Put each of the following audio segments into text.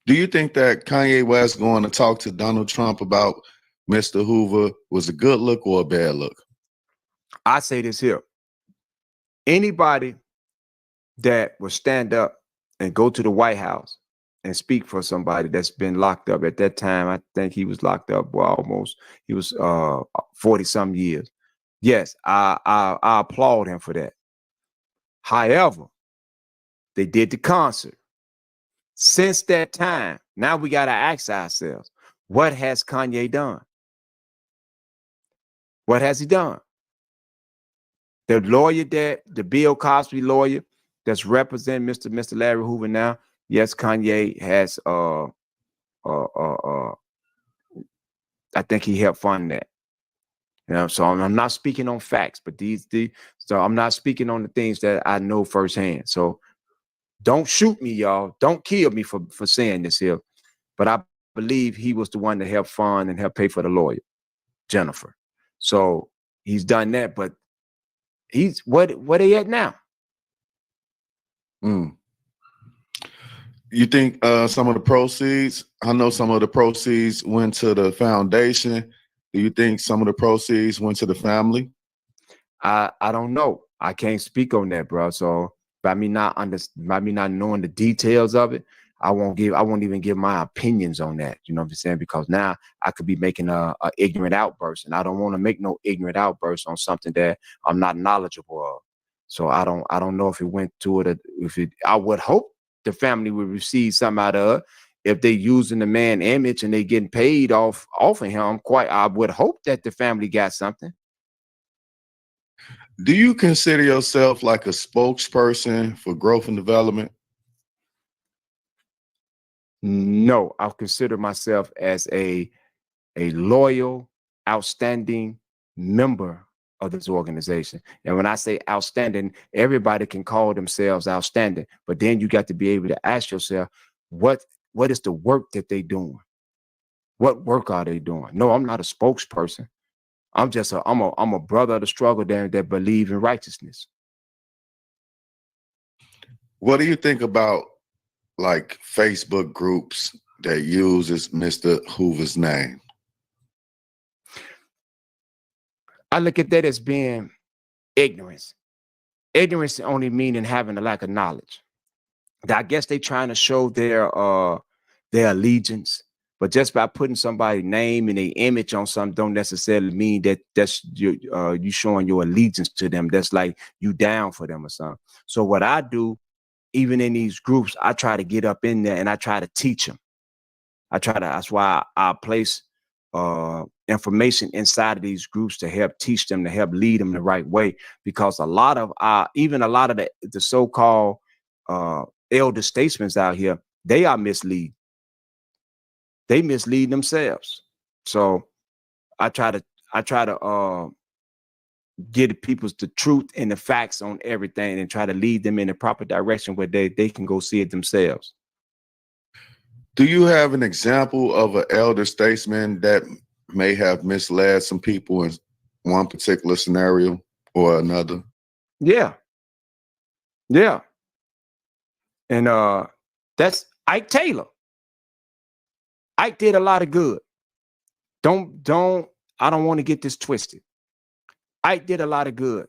Do you think that Kanye West going to talk to Donald Trump about Mr. Hoover was a good look or a bad look? I say this here. Anybody that will stand up and go to the White House and speak for somebody that's been locked up at that time, I think he was locked up, well, he was 40 some years. Yes, I applaud him for that. However, they did the concert. Since that time, now we got to ask ourselves, what has Kanye done? What has he done? The lawyer the Bill Cosby lawyer that's representing Mr. Larry Hoover now, yes, Kanye has I think he helped fund that. You know, so I'm not speaking on facts, but so I'm not speaking on the things that I know firsthand. So don't shoot me, y'all. Don't kill me for saying this here. But I believe he was the one that helped fund and help pay for the lawyer, Jennifer. So he's done that, but he's what they at now? You think some of the proceeds, I know some of the proceeds went to the foundation. Do you think some of the proceeds went to the family? I don't know. I can't speak on that, bro. So by me not knowing the details of it, I won't even give my opinions on that. You know what I'm saying? Because now I could be making a ignorant outburst, and I don't want to make no ignorant outburst on something that I'm not knowledgeable of. So I don't know if it went to it. I would hope the family would receive something out of it. If they using the man image and they getting paid off of him, I would hope that the family got something. Do you consider yourself like a spokesperson for growth and development? No, I consider myself as a loyal, outstanding member of this organization. And when I say outstanding, everybody can call themselves outstanding, but then you got to be able to ask yourself, what is the work that they doing? What work are they doing? No, I'm not a spokesperson. I'm just I'm a brother of the struggle that believe in righteousness. What do you think about like Facebook groups that uses Mr. Hoover's name? I look at that as being ignorance. Ignorance only meaning having a lack of knowledge. I guess they trying to show their allegiance, but just by putting somebody's name and their image on something don't necessarily mean that that's you showing your allegiance to them. That's like you down for them or something. So what I do, even in these groups, I try to get up in there and I try to teach them. That's why I place information inside of these groups to help teach them, to help lead them the right way. Because a lot of the so-called elder statesmen out here, they are mislead. They mislead themselves. So I try to get people the truth and the facts on everything and try to lead them in the proper direction where they can go see it themselves. Do you have an example of an elder statesman that may have misled some people in one particular scenario or another? Yeah. And that's Ike Taylor. Ike did a lot of good. I don't want to get this twisted. Ike did a lot of good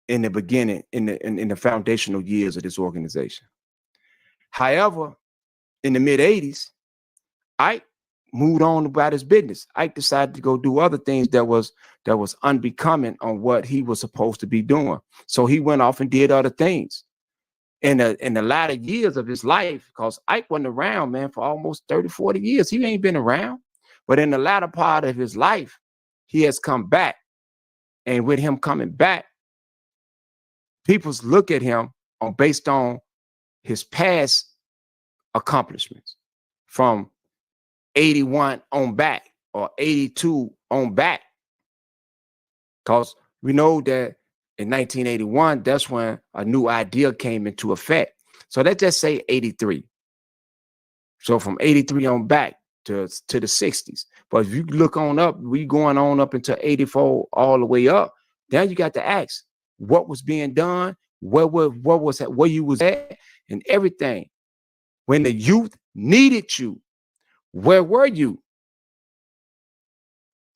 in the beginning, in the foundational years of this organization. However, in the mid-'80s, Ike moved on about his business. Ike decided to go do other things that was unbecoming on what he was supposed to be doing. So he went off and did other things. In the latter years of his life, because Ike wasn't around, man, for almost 30, 40 years. He ain't been around. But in the latter part of his life, he has come back. And with him coming back, people look at him based on his past accomplishments from 81 on back or 82 on back. Because we know that in 1981, that's when a new idea came into effect. So let's just say 83. So from 83 on back to the 60s. But if you look on up, we going on up into 84 all the way up. Now you got to ask what was being done, where you was at, and everything. When the youth needed you. Where were you?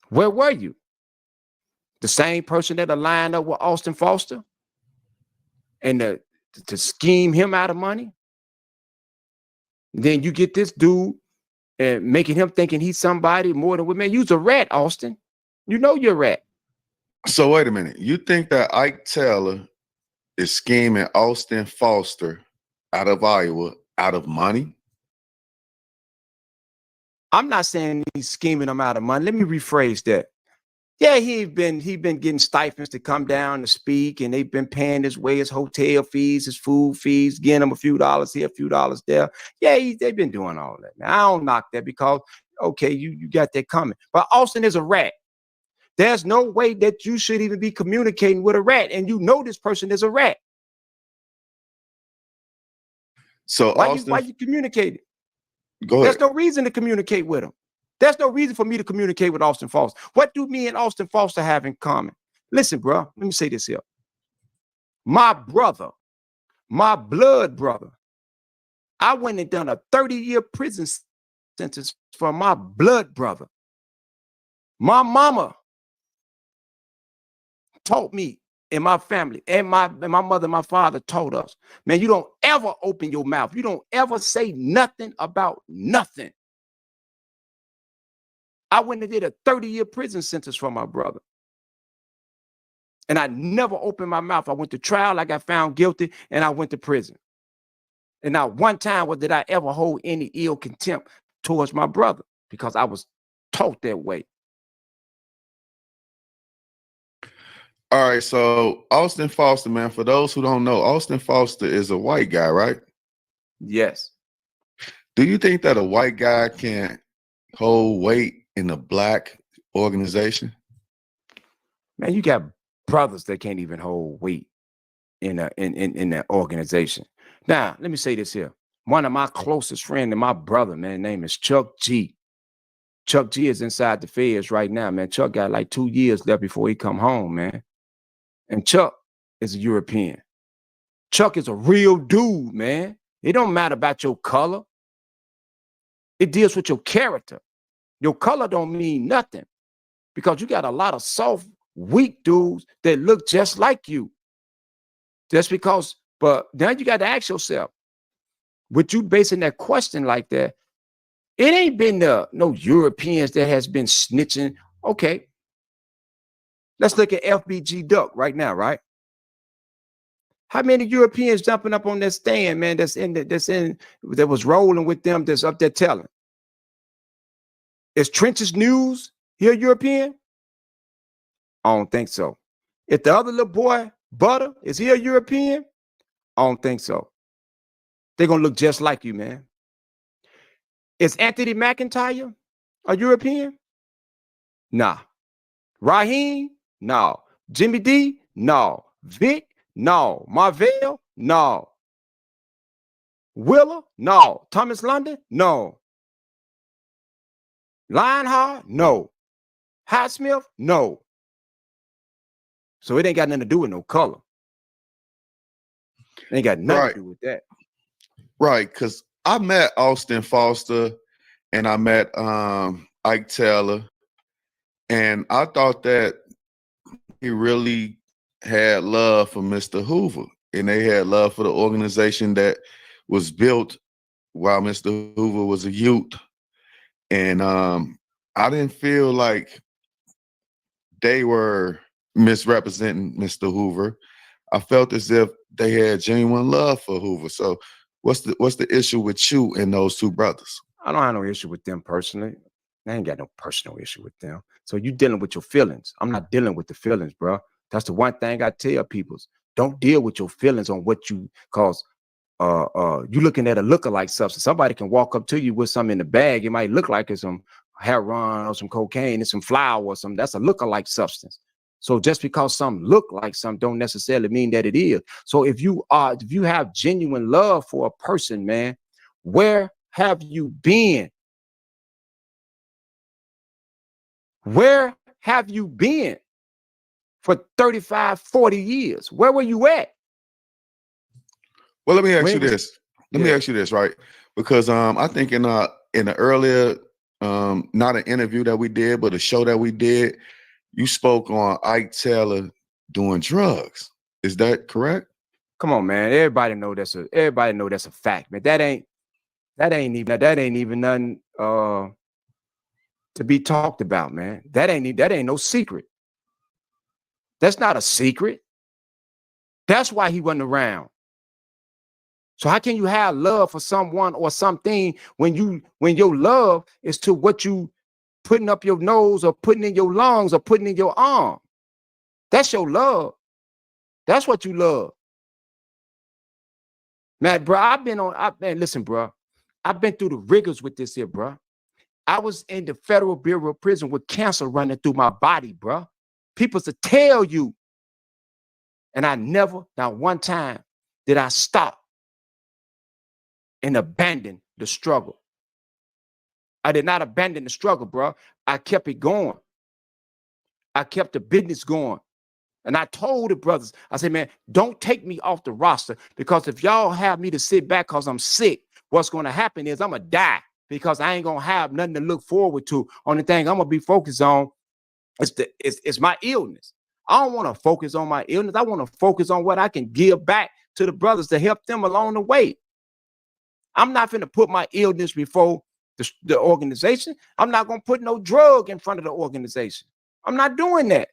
Where were you? The same person that aligned up with Austin Foster and to scheme him out of money. Then you get this dude and making him thinking he's somebody more than man. You's a rat, Austin. You know you're a rat. So wait a minute. You think that Ike Taylor is scheming Austin Foster out of Iowa out of money? I'm not saying he's scheming him out of money. Let me rephrase that. Yeah, he been getting stipends to come down to speak, and they've been paying his way, his hotel fees, his food fees, getting him a few dollars here, a few dollars there. Yeah, they've been doing all that. Man, I don't knock that because okay, you got that coming. But Austin is a rat. There's no way that you should even be communicating with a rat, and you know this person is a rat. So why Austin, you communicating? go ahead. There's no reason to communicate with him. There's no reason for me to communicate with Austin Foster. What do me and Austin Foster have in common? Listen, bro, let me say this here. My brother, my blood brother, I went and done a 30-year prison sentence for my blood brother. My mama taught me and my family and my mother and my father taught us, man, you don't ever open your mouth. You don't ever say nothing about nothing. I went and did a 30-year prison sentence for my brother. And I never opened my mouth. I went to trial, I got found guilty, and I went to prison. And not one time did I ever hold any ill contempt towards my brother because I was taught that way. All right, so Austin Foster, man, for those who don't know, Austin Foster is a white guy, right? Yes. Do you think that a white guy can hold weight in a black organization? Man, you got brothers that can't even hold weight in that organization. Now, let me say this here. One of my closest friends and my brother, man, name is Chuck G. Chuck G is inside the feds right now, man. Chuck got like 2 years left before he come home, man. And Chuck is a European. Chuck is a real dude, man. It don't matter about your color. It deals with your character. Your color don't mean nothing because you got a lot of soft, weak dudes that look just like you. Just because, but now you got to ask yourself, with you basing that question like that, it ain't been no Europeans that has been snitching. Okay, let's look at FBG Duck right now, right? How many Europeans jumping up on that stand, man? That was rolling with them. That's up there telling. Is Trenches News here European? I don't think so. If the other little boy Butter is he a European? I don't think so. They're gonna look just like you, man. Is Anthony McIntyre a European? Nah. Raheem? No. Jimmy D? No. Vic? No. Marvell? No. Willer? No. Thomas London? No. Lionheart? No. Highsmith? No. So it ain't got nothing to do with no color. It ain't got nothing to do with that. Right, because I met Austin Foster and I met Ike Taylor, and I thought that he really had love for Mr. Hoover, and they had love for the organization that was built while Mr. Hoover was a youth. And I didn't feel like they were misrepresenting Mr. Hoover. I felt as if they had genuine love for Hoover. So what's the issue with you and those two brothers? I don't have no issue with them personally. I ain't got no personal issue with them. So you dealing with your feelings. I'm not dealing with the feelings, bro. That's the one thing I tell people. Don't deal with your feelings on what you cause. You looking at a lookalike substance. Somebody can walk up to you with something in the bag. It might look like it's some heroin or some cocaine and some flour or something. That's a lookalike substance. So just because something look like something don't necessarily mean that it is. So if you have genuine love for a person, man, where have you been? Where have you been for 35, 40 years? Where were you at? Well, let me ask you this. Let me ask you this, right? because I think in the earlier not an interview that we did, but a show that we did, you spoke on Ike Taylor doing drugs. Is that correct? Come on, man. Everybody know that's a fact, man. That ain't even nothing to be talked about, man. That ain't no secret. That's not a secret. That's why he wasn't around. So how can you have love for someone or something when your love is to what you putting up your nose or putting in your lungs or putting in your arm? That's your love. That's what you love. Man, bro, listen, bro. I've been through the rigors with this here, bro. I was in the Federal Bureau of Prison with cancer running through my body, bro. People to tell you. And I never, not one time, did I stop and abandon the struggle. I did not abandon the struggle, bro. I kept it going. I kept the business going. And I told the brothers, I said, man, don't take me off the roster, because if y'all have me to sit back because I'm sick, what's going to happen is I'm going to die, because I ain't going to have nothing to look forward to. Only thing I'm going to be focused on is my illness. I don't want to focus on my illness. I want to focus on what I can give back to the brothers to help them along the way. I'm not going to put my illness before the organization. I'm not going to put no drug in front of the organization. I'm not doing that.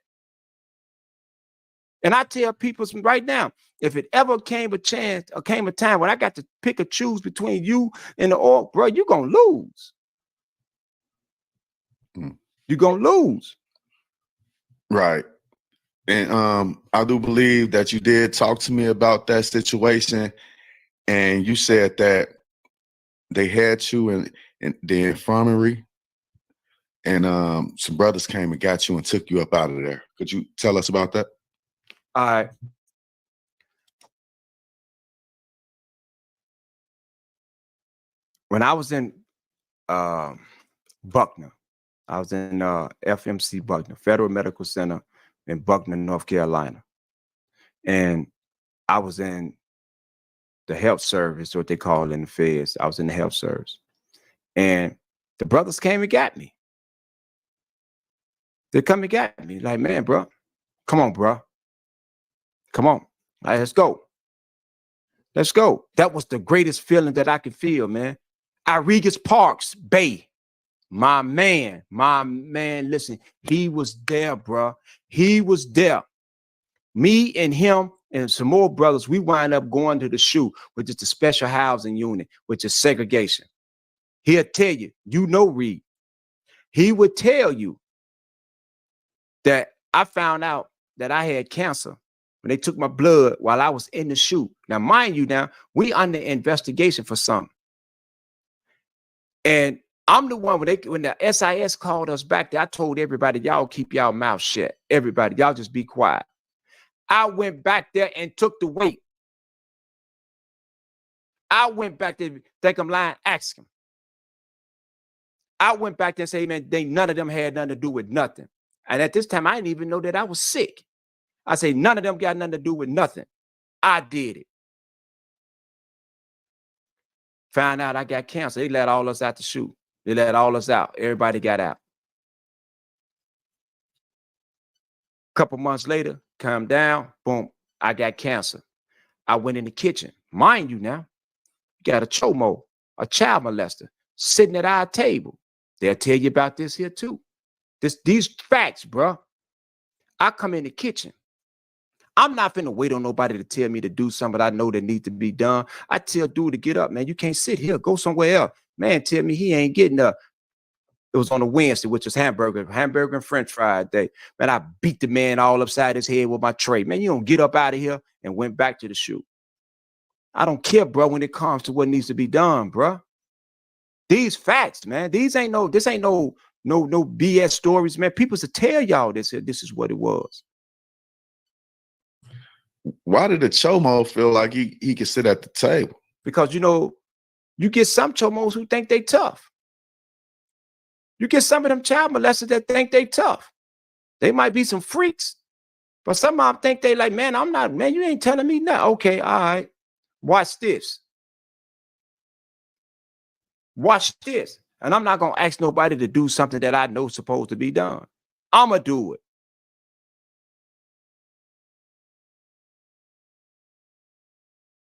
And I tell people right now, if it ever came a chance or came a time when I got to pick or choose between you and the org, bro, you're going to lose. You're going to lose. Right. And I do believe that you did talk to me about that situation, and you said that they had you in the infirmary, and some brothers came and got you and took you up out of there. Could you tell us about that? All right. When I was in Buckner, I was in FMC Buckner, Federal Medical Center in Buckner, North Carolina. And I was in the health service, what they call it in the feds. I was in the health service. And the brothers came and got me. They come and got me. Like, man, bro, come on, bro. Come on. All right, let's go. Let's go. That was the greatest feeling that I could feel, man. Rodriguez Parks, Bay. My man, listen, he was there, bro. He was there. Me and him and some more brothers, we wind up going to the SHU, which is the special housing unit, which is segregation. He'll tell you, Reed. He would tell you that I found out that I had cancer when they took my blood while I was in the SHU. Now, mind you, we under investigation for something. And I'm the one when the SIS called us back there, I told everybody, y'all keep y'all mouth shut. Everybody, y'all just be quiet. I went back there and took the weight. I went back there, think I'm lying, ask him. I went back there and say, man, none of them had nothing to do with nothing. And at this time, I didn't even know that I was sick. I say, none of them got nothing to do with nothing. I did it. Found out I got cancer. They let all us out the SHU. They let all us out. Everybody got out. Couple months later, calm down, boom, I got cancer. I went in the kitchen. Mind you now, you got a chomo, a child molester, sitting at our table. They'll tell you about this here too. These facts, bro. I come in the kitchen. I'm not finna wait on nobody to tell me to do something I know that needs to be done. I tell dude to get up, man. You can't sit here. Go somewhere else. Man, tell me he ain't getting up. It was on a Wednesday, which was hamburger and French fry day. Man, I beat the man all upside his head with my tray. Man, you don't get up out of here, and went back to the SHU. I don't care, bro, when it comes to what needs to be done, bro. These facts, man. This ain't no BS stories, man. People should tell y'all this is what it was. Why did the chomo feel like he could sit at the table? Because you get some chomos who think they tough. You get some of them child molesters that think they tough. They might be some freaks, but some of them think they like, man, I'm not, man, you ain't telling me nothing. Okay, all right. Watch this. Watch this. And I'm not gonna ask nobody to do something that I know supposed to be done. I'ma do it.